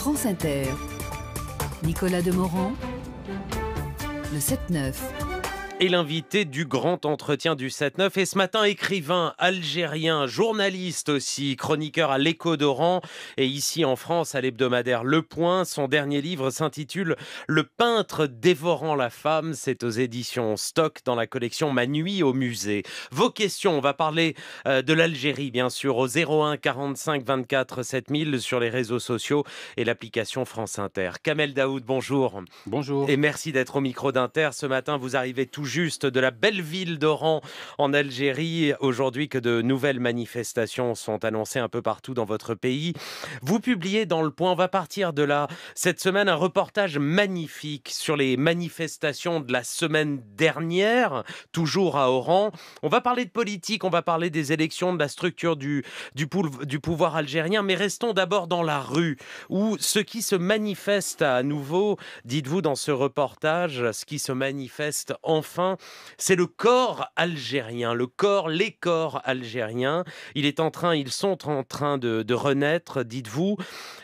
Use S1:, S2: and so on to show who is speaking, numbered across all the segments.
S1: France Inter. Nicolas Demorand, le 7-9.
S2: Et l'invité du grand entretien du 7-9 est ce matin écrivain, algérien, journaliste aussi, chroniqueur à l'Écho d'Oran et ici en France à l'hebdomadaire Le Point. Son dernier livre s'intitule Le peintre dévorant la femme. C'est aux éditions Stock dans la collection Ma nuit au musée. Vos questions, on va parler de l'Algérie bien sûr au 01 45 24 7000 sur les réseaux sociaux et l'application France Inter. Kamel Daoud, bonjour.
S3: Bonjour.
S2: Et merci d'être au micro d'Inter. Ce matin, vous arrivez tout juste de la belle ville d'Oran en Algérie. Aujourd'hui que de nouvelles manifestations sont annoncées un peu partout dans votre pays. Vous publiez dans Le Point, on va partir de là, cette semaine, un reportage magnifique sur les manifestations de la semaine dernière, toujours à Oran. On va parler de politique, on va parler des élections, de la structure du pouvoir algérien, mais restons d'abord dans la rue, où ce qui se manifeste à nouveau, dites-vous dans ce reportage, ce qui se manifeste enfin, c'est le corps algérien, les corps algériens. Ils sont en train de renaître, dites-vous.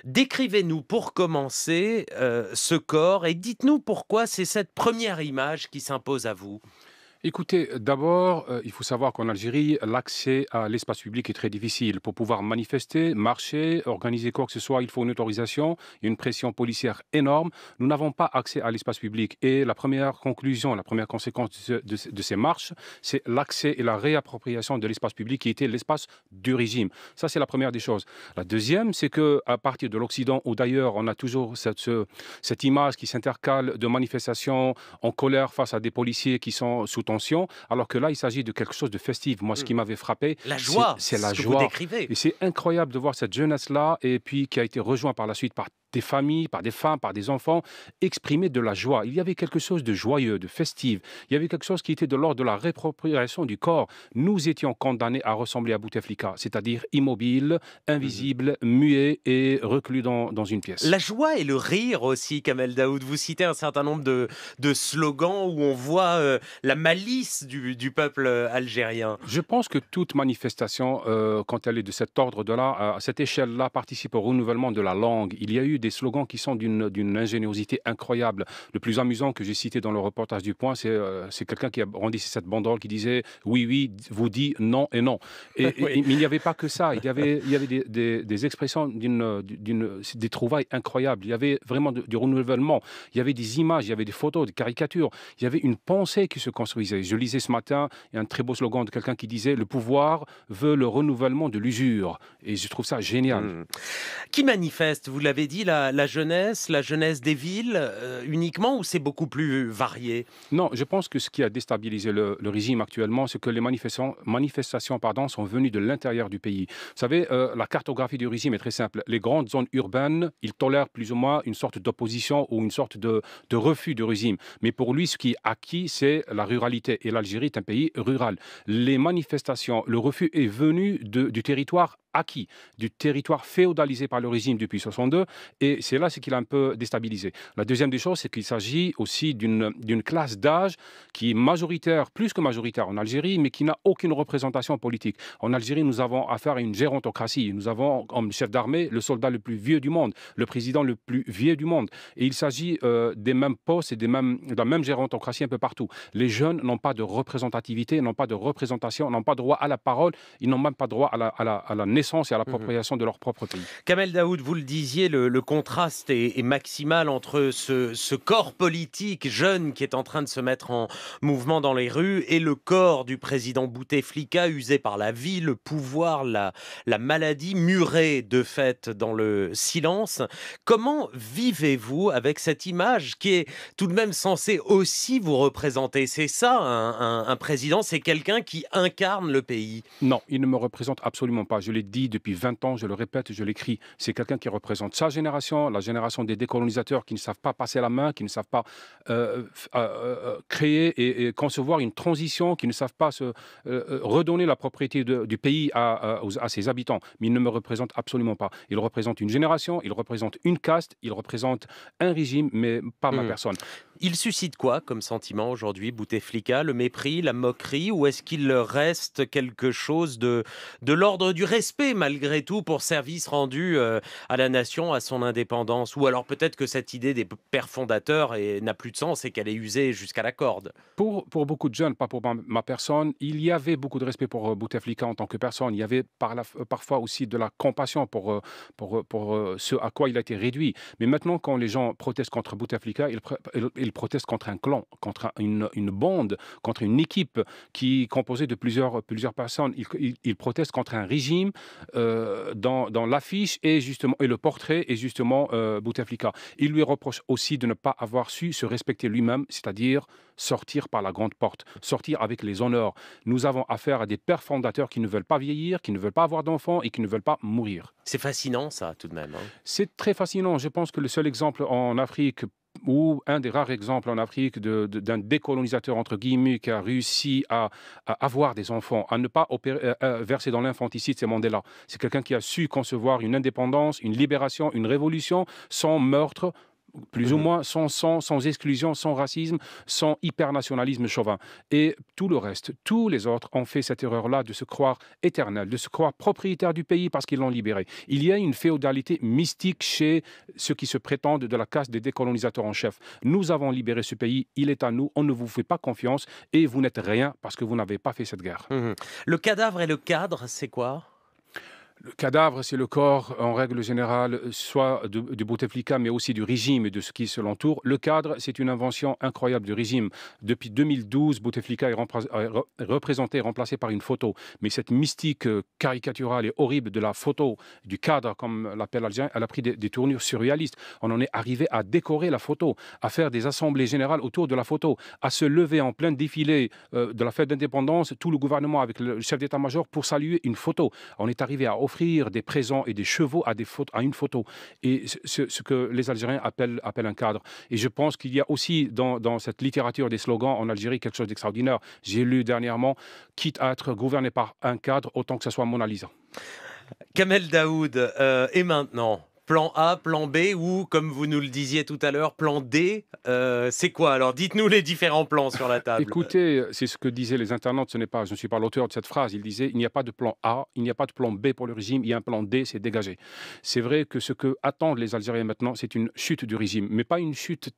S2: Décrivez-nous pour commencer ce corps et dites-nous pourquoi c'est cette première image qui s'impose à vous.
S3: Écoutez, d'abord, il faut savoir qu'en Algérie, l'accès à l'espace public est très difficile. Pour pouvoir manifester, marcher, organiser quoi que ce soit, il faut une autorisation, il y a une pression policière énorme. Nous n'avons pas accès à l'espace public. Et la première conclusion, la première conséquence de ces marches, c'est l'accès et la réappropriation de l'espace public qui était l'espace du régime. Ça, c'est la première des choses. La deuxième, c'est qu'à partir de l'Occident, ou d'ailleurs, on a toujours cette image qui s'intercale de manifestations en colère face à des policiers qui sont sous tension, alors que là, il s'agit de quelque chose de festif. Moi, ce qui m'avait frappé,
S2: la joie,
S3: c'est la
S2: ce que
S3: joie.
S2: vous décrivez.
S3: Et c'est incroyable de voir cette jeunesse-là, et puis qui a été rejointe par la suite par des familles, par des femmes, par des enfants, exprimer de la joie. Il y avait quelque chose de joyeux, de festif. Il y avait quelque chose qui était de l'ordre de la réappropriation du corps. Nous étions condamnés à ressembler à Bouteflika, c'est-à-dire immobiles, invisibles, muets et reclus dans une pièce.
S2: La joie et le rire aussi, Kamel Daoud. Vous citez un certain nombre de slogans où on voit la malice du peuple algérien.
S3: Je pense que toute manifestation, quand elle est de cet ordre-là, à cette échelle-là, participe au renouvellement de la langue. Il y a eu des slogans qui sont d'une ingéniosité incroyable. Le plus amusant que j'ai cité dans le reportage du Point, c'est quelqu'un qui a brandi cette banderole qui disait « Oui, oui, vous dit non et non ». Mais il n'y avait pas que ça. Il y avait des expressions, des trouvailles incroyables. Il y avait vraiment du renouvellement. Il y avait des images, il y avait des photos, des caricatures. Il y avait une pensée qui se construisait. Je lisais ce matin, il y a un très beau slogan de quelqu'un qui disait « Le pouvoir veut le renouvellement de l'usure ». Et je trouve ça génial.
S2: Qui manifeste, vous l'avez dit, la jeunesse des villes uniquement, ou c'est beaucoup plus varié?
S3: Non, je pense que ce qui a déstabilisé le régime actuellement, c'est que les manifestations sont venues de l'intérieur du pays. Vous savez, la cartographie du régime est très simple. Les grandes zones urbaines, ils tolèrent plus ou moins une sorte d'opposition ou une sorte de refus du régime. Mais pour lui, ce qui est acquis, c'est la ruralité. Et l'Algérie est un pays rural. Les manifestations, le refus est venu du territoire acquis, du territoire féodalisé par le régime depuis 62, et c'est là ce qu'il a un peu déstabilisé. La deuxième des choses, c'est qu'il s'agit aussi d'une classe d'âge qui est majoritaire, plus que majoritaire en Algérie, mais qui n'a aucune représentation politique. En Algérie, nous avons affaire à une gérontocratie. Nous avons comme chef d'armée le soldat le plus vieux du monde, le président le plus vieux du monde. Et il s'agit des mêmes postes et de la même gérontocratie un peu partout. Les jeunes n'ont pas de représentativité, n'ont pas de représentation, n'ont pas droit à la parole, ils n'ont même pas droit à la naissance et à l'appropriation de leur propre pays.
S2: Kamel Daoud, vous le disiez, le contraste est maximal entre ce corps politique jeune qui est en train de se mettre en mouvement dans les rues et le corps du président Bouteflika, usé par la vie, le pouvoir, la maladie, muré de fait dans le silence. Comment vivez-vous avec cette image qui est tout de même censée aussi vous représenter? C'est ça, un président, c'est quelqu'un qui incarne le pays.
S3: Non, il ne me représente absolument pas. Je l'ai dit depuis 20 ans, je le répète, je l'écris. C'est quelqu'un qui représente sa génération, la génération des décolonisateurs qui ne savent pas passer la main, qui ne savent pas créer et concevoir une transition, qui ne savent pas redonner la propriété du pays à ses habitants. Mais il ne me représente absolument pas. Il représente une génération, il représente une caste, il représente un régime, mais pas ma personne.
S2: Il suscite quoi comme sentiment aujourd'hui, Bouteflika? Le mépris, la moquerie, ou est-ce qu'il reste quelque chose de l'ordre du respect malgré tout pour service rendu à la nation, à son indépendance? Ou alors peut-être que cette idée des pères fondateurs n'a plus de sens et qu'elle est usée jusqu'à la corde?
S3: Pour beaucoup de jeunes, pas pour ma personne, il y avait beaucoup de respect pour Bouteflika en tant que personne. Il y avait parfois aussi de la compassion pour ce à quoi il a été réduit. Mais maintenant, quand les gens protestent contre Bouteflika, ils protestent contre un clan, contre une bande, contre une équipe qui est composée de plusieurs personnes. Ils protestent contre un régime dans l'affiche et le portrait est justement Bouteflika. Il lui reproche aussi de ne pas avoir su se respecter lui-même, c'est-à-dire sortir par la grande porte, sortir avec les honneurs. Nous avons affaire à des pères fondateurs qui ne veulent pas vieillir, qui ne veulent pas avoir d'enfants et qui ne veulent pas mourir.
S2: C'est fascinant ça tout de même, hein.
S3: C'est très fascinant. Je pense que le seul exemple en Afrique ou un des rares exemples en Afrique d'un décolonisateur, entre guillemets, qui a réussi à avoir des enfants, à ne pas verser dans l'infanticide, c'est Mandela. C'est quelqu'un qui a su concevoir une indépendance, une libération, une révolution sans meurtre, plus ou moins sans sang, sans exclusion, sans racisme, sans hypernationalisme chauvin. Et tout le reste, tous les autres ont fait cette erreur-là de se croire éternel, de se croire propriétaire du pays parce qu'ils l'ont libéré. Il y a une féodalité mystique chez ceux qui se prétendent de la caste des décolonisateurs en chef. Nous avons libéré ce pays, il est à nous, on ne vous fait pas confiance et vous n'êtes rien parce que vous n'avez pas fait cette guerre.
S2: Le cadavre et le cadre, c'est quoi?
S3: Le cadavre, c'est le corps, en règle générale, soit de Bouteflika, mais aussi du régime et de ce qui se l'entoure. Le cadre, c'est une invention incroyable du régime. Depuis 2012, Bouteflika est représenté et remplacé par une photo. Mais cette mystique caricaturale et horrible de la photo, du cadre, comme l'appelle l'Algérien, elle a pris des tournures surréalistes. On en est arrivé à décorer la photo, à faire des assemblées générales autour de la photo, à se lever en plein défilé de la fête d'indépendance, tout le gouvernement avec le chef d'état-major pour saluer une photo. On est arrivé à offrir des présents et des chevaux à une photo. Et ce que les Algériens appellent un cadre. Et je pense qu'il y a aussi dans cette littérature des slogans en Algérie quelque chose d'extraordinaire. J'ai lu dernièrement, quitte à être gouverné par un cadre, autant que ce soit Mona Lisa.
S2: Kamel Daoud, et maintenant? Plan A, plan B ou, comme vous nous le disiez tout à l'heure, plan D, c'est quoi? Alors, dites-nous les différents plans sur la table.
S3: Écoutez, c'est ce que disaient les internautes, je ne suis pas l'auteur de cette phrase. Ils disaient, il n'y a pas de plan A, il n'y a pas de plan B pour le régime, il y a un plan D, c'est dégagé. C'est vrai que ce que attendent les Algériens maintenant, c'est une chute du régime, mais pas une chute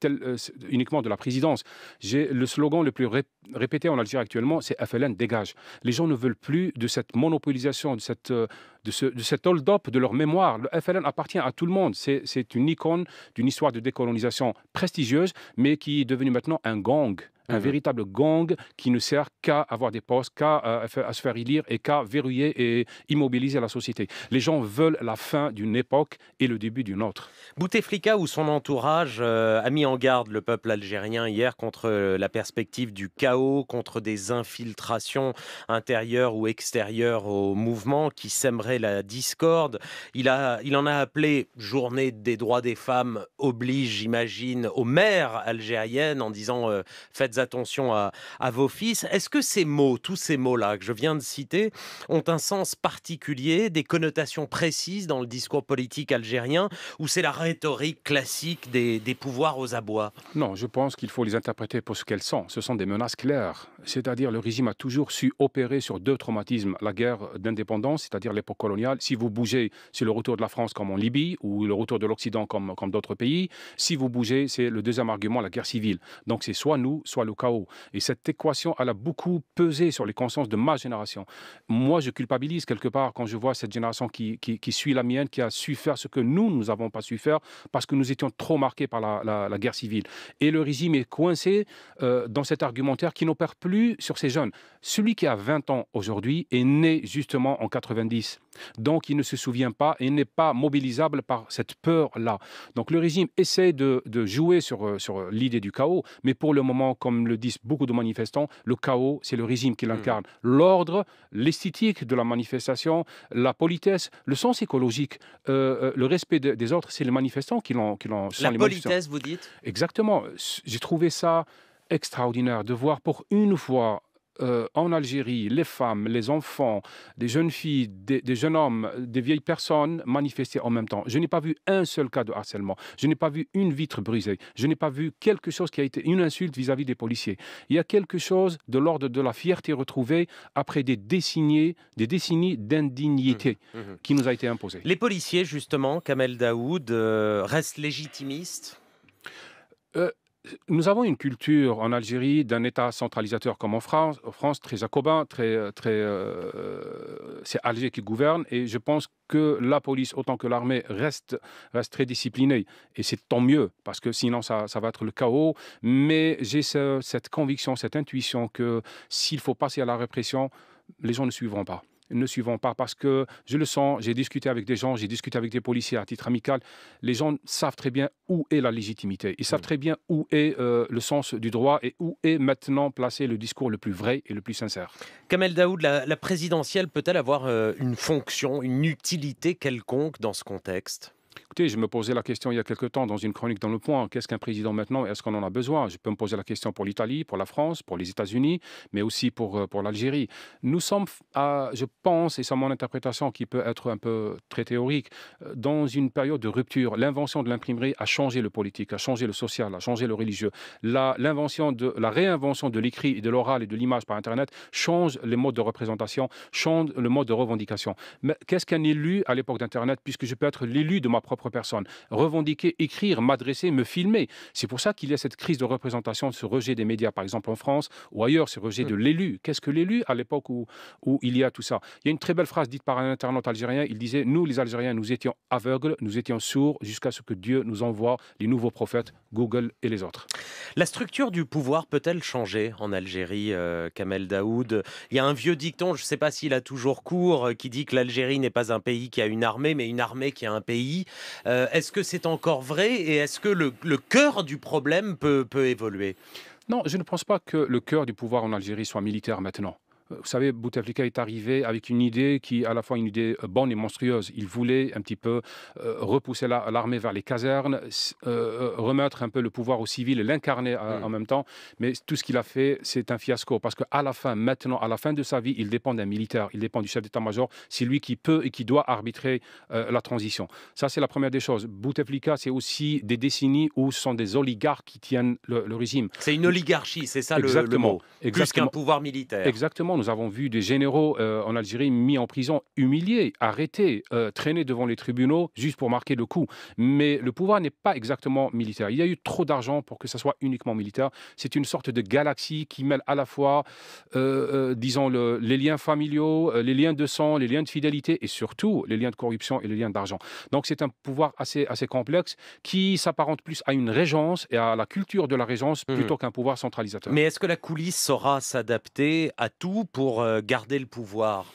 S3: uniquement de la présidence. Le slogan le plus répété en Algérie actuellement, c'est FLN dégage. Les gens ne veulent plus de cette monopolisation, de cet hold-up de leur mémoire. Le FLN appartient à tout le monde. C'est une icône d'une histoire de décolonisation prestigieuse, mais qui est devenue maintenant un gang. Un véritable gang qui ne sert qu'à avoir des postes, qu'à se faire élire et qu'à verrouiller et immobiliser la société. Les gens veulent la fin d'une époque et le début d'une autre.
S2: Bouteflika ou son entourage a mis en garde le peuple algérien hier contre la perspective du chaos, contre des infiltrations intérieures ou extérieures au mouvement qui sèmeraient la discorde. Il en a appelé journée des droits des femmes oblige, j'imagine, aux mères algériennes en disant faites attention à vos fils. Est-ce que ces mots, tous ces mots-là que je viens de citer, ont un sens particulier, des connotations précises dans le discours politique algérien, ou c'est la rhétorique classique des pouvoirs aux abois?
S3: Non, je pense qu'il faut les interpréter pour ce qu'elles sont. Ce sont des menaces claires. C'est-à-dire le régime a toujours su opérer sur deux traumatismes. La guerre d'indépendance, c'est-à-dire l'époque coloniale. Si vous bougez, c'est le retour de la France comme en Libye, ou le retour de l'Occident comme d'autres pays. Si vous bougez, c'est le deuxième argument, la guerre civile. Donc c'est soit nous, soit le chaos. Et cette équation, elle a beaucoup pesé sur les consciences de ma génération. Moi, je culpabilise quelque part quand je vois cette génération qui suit la mienne, qui a su faire ce que nous n'avons pas su faire parce que nous étions trop marqués par la guerre civile. Et le régime est coincé dans cet argumentaire qui n'opère plus sur ces jeunes. Celui qui a 20 ans aujourd'hui est né justement en 90. Donc, il ne se souvient pas et n'est pas mobilisable par cette peur-là. Donc, le régime essaie de jouer sur l'idée du chaos, mais pour le moment, comme le disent beaucoup de manifestants, le chaos, c'est le régime qui l'incarne. L'ordre, l'esthétique de la manifestation, la politesse, le sens écologique, le respect des autres, c'est les manifestants qui l'ont.
S2: La politesse, vous dites?
S3: Exactement. J'ai trouvé ça extraordinaire de voir pour une fois en Algérie, les femmes, les enfants, des jeunes filles, des jeunes hommes, des vieilles personnes manifester en même temps. Je n'ai pas vu un seul cas de harcèlement. Je n'ai pas vu une vitre brisée. Je n'ai pas vu quelque chose qui a été une insulte vis-à-vis des policiers. Il y a quelque chose de l'ordre de la fierté retrouvée après des décennies d'indignité qui nous a été imposée.
S2: Les policiers, justement, Kamel Daoud, restent légitimistes?
S3: Nous avons une culture en Algérie d'un État centralisateur comme en France, très jacobin, c'est Alger qui gouverne, et je pense que la police, autant que l'armée, reste très disciplinée. Et c'est tant mieux, parce que sinon ça va être le chaos. Mais j'ai cette conviction, cette intuition que s'il faut passer à la répression, les gens ne suivront pas. Ne suivons pas parce que je le sens, j'ai discuté avec des gens, j'ai discuté avec des policiers à titre amical, les gens savent très bien où est la légitimité, ils savent très bien où est le sens du droit et où est maintenant placé le discours le plus vrai et le plus sincère.
S2: Kamel Daoud, la présidentielle peut-elle avoir une fonction, une utilité quelconque dans ce contexte?
S3: Écoutez, je me posais la question il y a quelque temps dans une chronique dans Le Point. Qu'est-ce qu'un président maintenant? Est-ce qu'on en a besoin? Je peux me poser la question pour l'Italie, pour la France, pour les États-Unis, mais aussi pour l'Algérie. Nous sommes, je pense, et c'est mon interprétation qui peut être un peu très théorique, dans une période de rupture. L'invention de l'imprimerie a changé le politique, a changé le social, a changé le religieux. La réinvention de l'écrit et de l'oral et de l'image par Internet change les modes de représentation, change le mode de revendication. Mais qu'est-ce qu'un élu à l'époque d'Internet, puisque je peux être l'élu de ma propre personne, revendiquer, écrire, m'adresser, me filmer. C'est pour ça qu'il y a cette crise de représentation, ce rejet des médias, par exemple en France ou ailleurs, ce rejet de l'élu. Qu'est-ce que l'élu à l'époque où il y a tout ça? Il y a une très belle phrase dite par un internaute algérien, il disait « Nous, les Algériens, nous étions aveugles, nous étions sourds jusqu'à ce que Dieu nous envoie les nouveaux prophètes, Google et les autres. »
S2: La structure du pouvoir peut-elle changer en Algérie, Kamel Daoud? Il y a un vieux dicton, je ne sais pas s'il a toujours cours, qui dit que l'Algérie n'est pas un pays qui a une armée, mais une armée qui a un pays. Est-ce que c'est encore vrai et est-ce que le cœur du problème peut évoluer?
S3: Non, je ne pense pas que le cœur du pouvoir en Algérie soit militaire maintenant. Vous savez, Bouteflika est arrivé avec une idée qui est à la fois une idée bonne et monstrueuse. Il voulait un petit peu repousser l'armée vers les casernes, remettre un peu le pouvoir aux civils et l'incarner en même temps. Mais tout ce qu'il a fait, c'est un fiasco. Parce qu'à la fin, maintenant, à la fin de sa vie, il dépend d'un militaire, il dépend du chef d'état-major. C'est lui qui peut et qui doit arbitrer la transition. Ça, c'est la première des choses. Bouteflika, c'est aussi des décennies où ce sont des oligarques qui tiennent le régime.
S2: C'est une oligarchie, c'est ça le mot. Plus qu'un pouvoir militaire.
S3: Exactement. Nous avons vu des généraux en Algérie mis en prison, humiliés, arrêtés, traînés devant les tribunaux juste pour marquer le coup. Mais le pouvoir n'est pas exactement militaire. Il y a eu trop d'argent pour que ça soit uniquement militaire. C'est une sorte de galaxie qui mêle à la fois, disons, les liens familiaux, les liens de sang, les liens de fidélité et surtout les liens de corruption et les liens d'argent. Donc c'est un pouvoir assez complexe qui s'apparente plus à une régence et à la culture de la régence plutôt qu'un pouvoir centralisateur.
S2: Mais est-ce que la coulisse saura s'adapter à tout pour garder le pouvoir?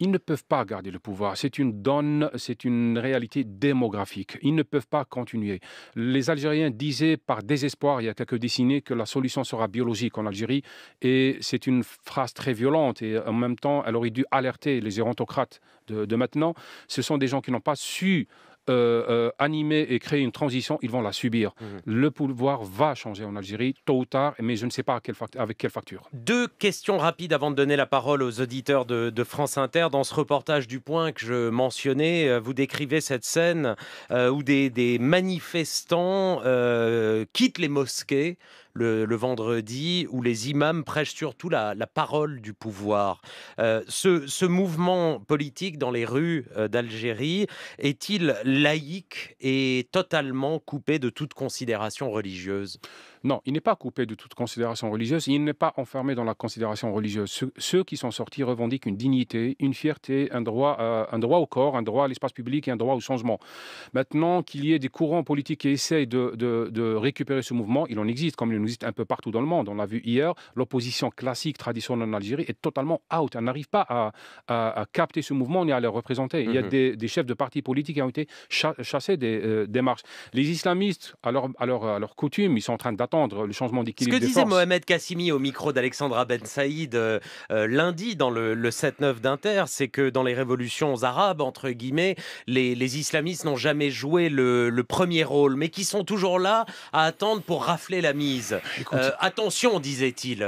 S3: Ils ne peuvent pas garder le pouvoir. C'est une réalité démographique. Ils ne peuvent pas continuer. Les Algériens disaient par désespoir il y a quelques décennies que la solution sera biologique en Algérie. Et c'est une phrase très violente et en même temps, elle aurait dû alerter les gérontocrates de maintenant. Ce sont des gens qui n'ont pas su animer et créer une transition, ils vont la subir. Le pouvoir va changer en Algérie, tôt ou tard, mais je ne sais pas avec quelle facture.
S2: Deux questions rapides avant de donner la parole aux auditeurs de France Inter. Dans ce reportage du Point que je mentionnais, vous décrivez cette scène où des manifestants quittent les mosquées le vendredi, où les imams prêchent surtout la parole du pouvoir. Ce mouvement politique dans les rues d'Algérie est-il laïque et totalement coupé de toute considération religieuse?
S3: Non, il n'est pas coupé de toute considération religieuse, il n'est pas enfermé dans la considération religieuse. Ceux qui sont sortis revendiquent une dignité, une fierté, un droit au corps, un droit à l'espace public et un droit au changement. Maintenant, qu'il y ait des courants politiques qui essayent de récupérer ce mouvement, il en existe, comme il en existe un peu partout dans le monde. On l'a vu hier, l'opposition classique, traditionnelle en Algérie est totalement out. Elle n'arrive pas à capter ce mouvement ni à le représenter. Il y a des chefs de partis politiques qui ont été chassés des marches. Les islamistes, à leur coutume, ils sont en train d'attaquer attendre le changement
S2: Ce
S3: d'équilibre
S2: que
S3: des
S2: disait
S3: forces.
S2: Mohamed Kassimi au micro d'Alexandra Ben Saïd lundi dans le 7-9 d'Inter, c'est que dans les révolutions arabes, entre guillemets, les islamistes n'ont jamais joué le premier rôle, mais qui sont toujours là à attendre pour rafler la mise.
S3: Écoute,
S2: Attention, disait-il,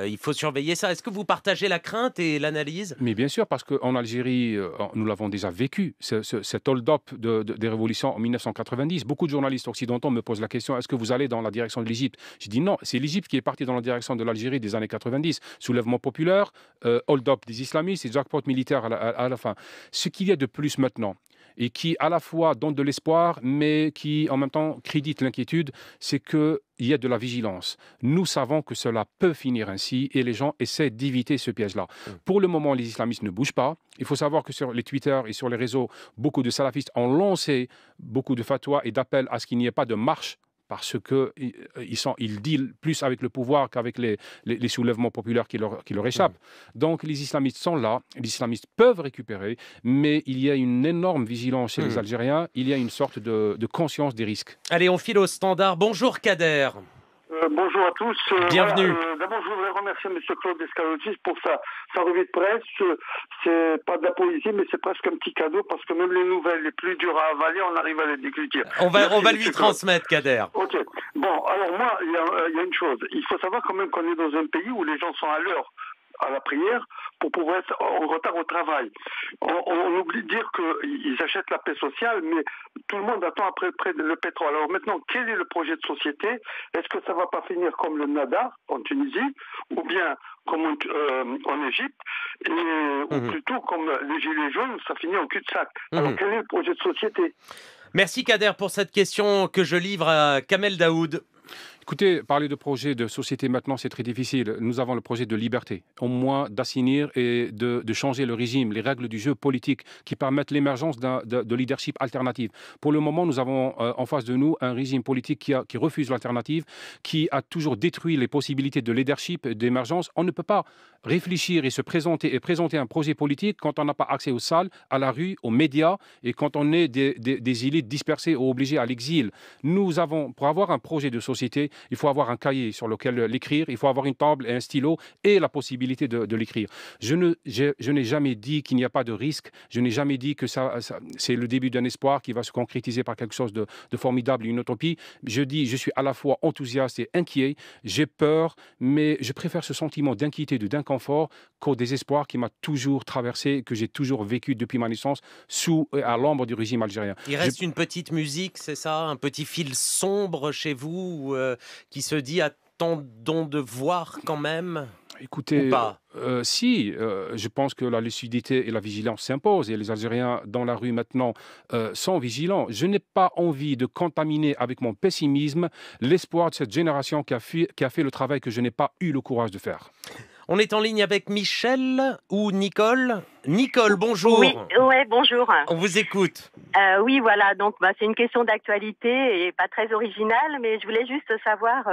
S2: il faut surveiller ça. Est-ce que vous partagez la crainte et l'analyse?
S3: mais bien sûr, parce qu'en Algérie, nous l'avons déjà vécu, cet hold-up des révolutions en 1990. Beaucoup de journalistes occidentaux me posent la question, est-ce que vous allez dans la direction de l'Égypte? Je dis non, c'est l'Égypte qui est partie dans la direction de l'Algérie des années 90. Soulèvement populaire, hold-up des islamistes et jackpot militaire à la fin. Ce qu'il y a de plus maintenant, et qui à la fois donne de l'espoir, mais qui en même temps crédite l'inquiétude, c'est qu'il y a de la vigilance. Nous savons que cela peut finir ainsi et les gens essaient d'éviter ce piège-là. Pour le moment, les islamistes ne bougent pas. Il faut savoir que sur les Twitter et sur les réseaux, beaucoup de salafistes ont lancé beaucoup de fatwas et d'appels à ce qu'il n'y ait pas de marche parce qu'ils dealent plus avec le pouvoir qu'avec les soulèvements populaires qui leur échappent. Donc les islamistes sont là, les islamistes peuvent récupérer, mais il y a une énorme vigilance chez les Algériens, il y a une sorte de conscience des risques.
S2: Allez, on file au standard. Bonjour Kader.
S4: Bonjour à tous.
S2: Bienvenue.
S4: D'abord, je voudrais remercier M. Claude Descalotis pour sa revue de presse. C'est pas de la poésie, mais c'est presque un petit cadeau parce que même les nouvelles les plus dures à avaler, on arrive à les décliner.
S2: On va lui transmettre, Kader.
S4: Ok. Bon, alors moi, il y a une chose. Il faut savoir quand même qu'on est dans un pays où les gens sont à l'heure à la prière pour pouvoir être en retard au travail. On oublie de dire qu'ils achètent la paix sociale, mais tout le monde attend après le pétrole. Alors maintenant, quel est le projet de société? Est-ce que ça va pas finir comme le Nada en Tunisie, ou bien comme en Égypte, ou plutôt comme les Gilets jaunes, ça finit en cul-de-sac? Alors quel est le projet de société?
S2: Merci Kader pour cette question que je livre à Kamel Daoud.
S3: Écoutez, parler de projet de société maintenant, c'est très difficile. Nous avons le projet de liberté, au moins d'assainir et de changer le régime, les règles du jeu politique qui permettent l'émergence de leadership alternatif. Pour le moment, nous avons en face de nous un régime politique qui refuse l'alternative, qui a toujours détruit les possibilités de leadership et d'émergence. On ne peut pas réfléchir et se présenter un projet politique quand on n'a pas accès aux salles, à la rue, aux médias et quand on est des élites dispersées ou obligées à l'exil. Nous avons, pour avoir un projet de société, il faut avoir un cahier sur lequel l'écrire, il faut avoir une table et un stylo et la possibilité de l'écrire. Je n'ai jamais dit qu'il n'y a pas de risque, je n'ai jamais dit que c'est le début d'un espoir qui va se concrétiser par quelque chose de formidable, une utopie. Je dis, je suis à la fois enthousiaste et inquiet, j'ai peur, mais je préfère ce sentiment d'inquiétude, d'inconfort qu'au désespoir qui m'a toujours traversé, que j'ai toujours vécu depuis ma naissance à l'ombre du régime algérien.
S2: Il reste une petite musique, c'est ça? Un petit fil sombre chez vous qui se dit attendons de voir quand même?
S3: Écoutez,
S2: Ou pas?
S3: je pense que la lucidité et la vigilance s'imposent et les Algériens dans la rue maintenant sont vigilants. Je n'ai pas envie de contaminer avec mon pessimisme l'espoir de cette génération qui a fait le travail que je n'ai pas eu le courage de faire.
S2: On est en ligne avec Michel ou Nicole? Nicole, bonjour.
S5: Oui, ouais, bonjour.
S2: On vous écoute.
S5: Oui, voilà, donc c'est une question d'actualité et pas très originale, mais je voulais juste savoir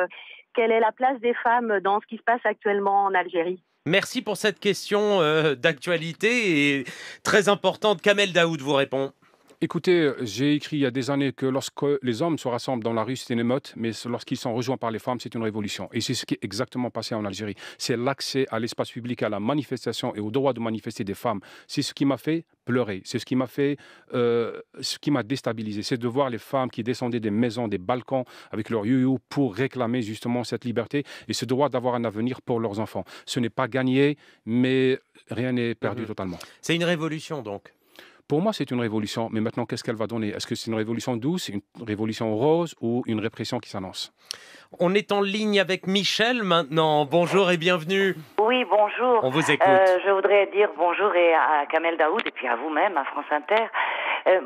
S5: quelle est la place des femmes dans ce qui se passe actuellement en Algérie.
S2: Merci pour cette question d'actualité et très importante. Kamel Daoud vous répond.
S3: Écoutez, j'ai écrit il y a des années que lorsque les hommes se rassemblent dans la rue, c'est une émeute, mais lorsqu'ils sont rejoints par les femmes, c'est une révolution. Et c'est ce qui est exactement passé en Algérie. C'est l'accès à l'espace public, à la manifestation et au droit de manifester des femmes. C'est ce qui m'a fait pleurer. C'est ce qui m'a déstabilisé. C'est de voir les femmes qui descendaient des maisons, des balcons avec leurs yo-yo pour réclamer justement cette liberté et ce droit d'avoir un avenir pour leurs enfants. Ce n'est pas gagné, mais rien n'est perdu totalement.
S2: C'est une révolution donc?
S3: Pour moi, c'est une révolution, mais maintenant, qu'est-ce qu'elle va donner? Est-ce que c'est une révolution douce, une révolution rose ou une répression qui s'annonce?
S2: On est en ligne avec Michel maintenant. Bonjour et bienvenue.
S6: Oui, bonjour.
S2: On vous écoute.
S6: Je voudrais dire bonjour à Kamel Daoud et puis à vous-même, à France Inter.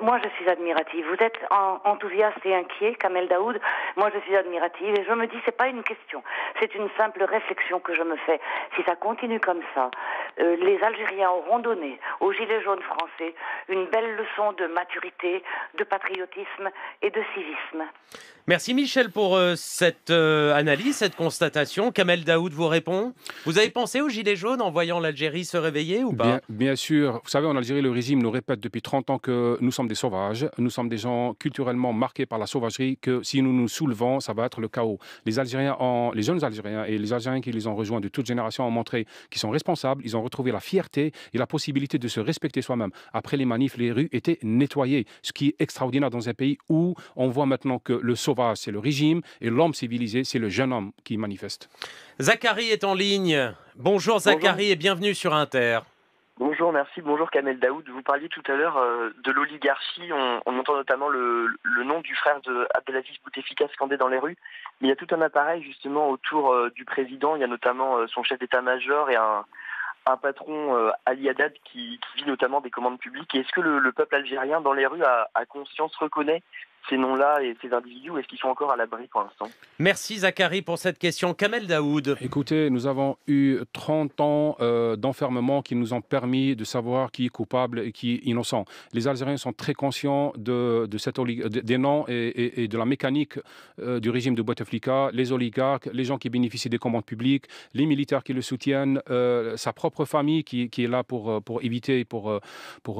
S6: Moi, je suis admirative. Vous êtes enthousiaste et inquiet, Kamel Daoud. Moi, je suis admirative et je me dis, c'est pas une question. C'est une simple réflexion que je me fais. Si ça continue comme ça, les Algériens auront donné aux Gilets jaunes français une belle leçon de maturité, de patriotisme et de civisme.
S2: Merci Michel pour cette analyse, cette constatation. Kamel Daoud vous répond. Vous avez pensé aux Gilets jaunes en voyant l'Algérie se réveiller ou pas?
S3: Bien sûr. Vous savez, en Algérie, le régime nous répète depuis 30 ans que nous sommes des sauvages, nous sommes des gens culturellement marqués par la sauvagerie, que si nous nous soulevons, ça va être le chaos. Les jeunes Algériens et les Algériens qui les ont rejoints de toute génération ont montré qu'ils sont responsables, ils ont retrouvé la fierté et la possibilité de se respecter soi-même. Après les manifs, les rues étaient nettoyées, ce qui est extraordinaire dans un pays où on voit maintenant que le sauvage, c'est le régime, et l'homme civilisé, c'est le jeune homme qui manifeste.
S2: Zachary est en ligne. Bonjour Zachary et bienvenue sur Inter.
S7: Bonjour, merci. Bonjour Kamel Daoud. Vous parliez tout à l'heure de l'oligarchie. On entend notamment le nom du frère de Abdelaziz Bouteflika scandé dans les rues. Mais il y a tout un appareil justement autour du président. Il y a notamment son chef d'état-major et un patron, Ali Haddad, qui vit notamment des commandes publiques. Et est-ce que le peuple algérien dans les rues a conscience, reconnaît ces noms-là et ces individus, ou est-ce qu'ils sont encore à l'abri pour l'instant?
S2: Merci Zachary pour cette question. Kamel Daoud.
S3: Écoutez, nous avons eu 30 ans d'enfermement qui nous ont permis de savoir qui est coupable et qui est innocent. Les Algériens sont très conscients des noms et de la mécanique du régime de Bouteflika, les oligarques, les gens qui bénéficient des commandes publiques, les militaires qui le soutiennent, sa propre famille qui est là pour éviter, pour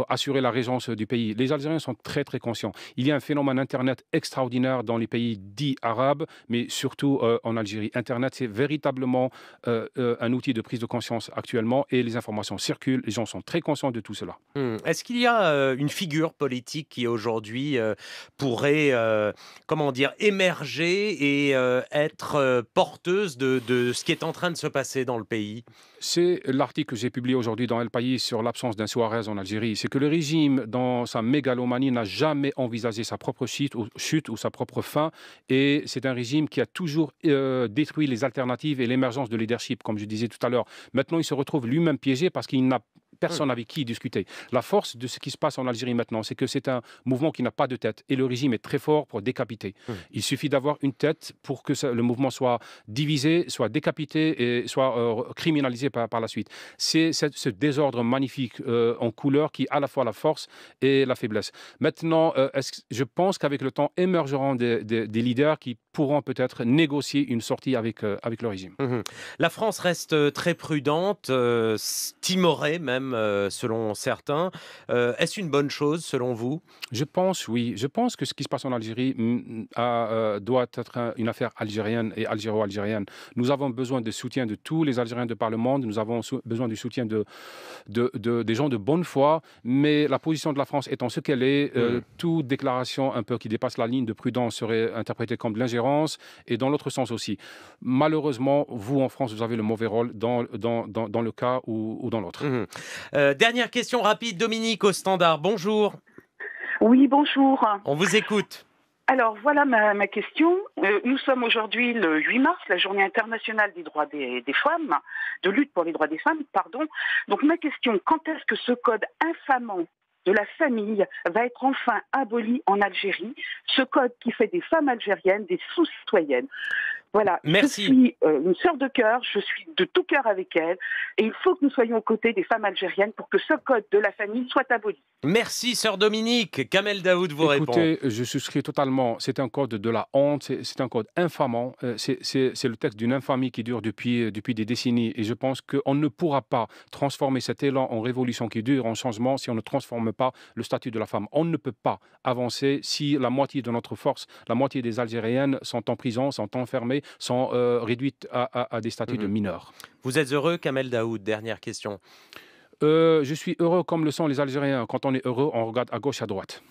S3: assurer la régence du pays. Les Algériens sont très très conscients. Il y a un phénomène Internet extraordinaire dans les pays dits arabes, mais surtout en Algérie. Internet, c'est véritablement un outil de prise de conscience actuellement et les informations circulent, les gens sont très conscients de tout cela.
S2: Est-ce qu'il y a une figure politique qui aujourd'hui pourrait émerger et être porteuse de ce qui est en train de se passer dans le pays?
S3: C'est l'article que j'ai publié aujourd'hui dans El País sur l'absence d'un Suarez en Algérie. C'est que le régime, dans sa mégalomanie, n'a jamais envisagé sa propre chute ou sa propre fin. Et c'est un régime qui a toujours détruit les alternatives et l'émergence de leadership, comme je disais tout à l'heure. Maintenant, il se retrouve lui-même piégé parce qu'il n'a personne avec qui discuter. La force de ce qui se passe en Algérie maintenant, c'est que c'est un mouvement qui n'a pas de tête et le régime est très fort pour décapiter. Il suffit d'avoir une tête pour que le mouvement soit divisé, soit décapité et soit criminalisé par la suite. C'est ce désordre magnifique en couleur qui a à la fois la force et la faiblesse. Maintenant, je pense qu'avec le temps émergeront des leaders qui pourront peut-être négocier une sortie avec le régime.
S2: La France reste très prudente, timorée même, selon certains. Est-ce une bonne chose, selon vous?
S3: Je pense, oui. Je pense que ce qui se passe en Algérie doit être une affaire algérienne et algéro-algérienne. Nous avons besoin de soutien de tous les Algériens de par le monde. Nous avons besoin du soutien des gens de bonne foi. Mais la position de la France étant ce qu'elle est, toute déclaration un peu qui dépasse la ligne de prudence serait interprétée comme de l'ingérence et dans l'autre sens aussi. Malheureusement, vous, en France, vous avez le mauvais rôle dans le cas ou dans l'autre.
S2: Dernière question rapide, Dominique au standard. Bonjour.
S8: Oui, bonjour.
S2: On vous écoute.
S8: Alors, voilà ma question. Nous sommes aujourd'hui le 8 mars, la journée internationale des droits des femmes, de lutte pour les droits des femmes, pardon. Donc, ma question, quand est-ce que ce code infamant de la famille va être enfin aboli en Algérie, ce code qui fait des femmes algériennes des sous-citoyennes? Voilà,
S2: merci.
S8: Je suis une sœur de cœur, je suis de tout cœur avec elle, et il faut que nous soyons aux côtés des femmes algériennes pour que ce code de la famille soit aboli.
S2: Merci, sœur Dominique. Kamel Daoud vous répond.
S3: Écoutez, je souscris totalement. C'est un code de la honte, c'est un code infamant. C'est le texte d'une infamie qui dure depuis des décennies. Et je pense qu'on ne pourra pas transformer cet élan en révolution qui dure, en changement, si on ne transforme pas le statut de la femme. On ne peut pas avancer si la moitié de notre force, la moitié des Algériennes sont en prison, sont enfermées, sont réduites à des statuts de mineurs.
S2: Vous êtes heureux, Kamel Daoud? Dernière question.
S3: Je suis heureux comme le sont les Algériens. Quand on est heureux, on regarde à gauche, à droite.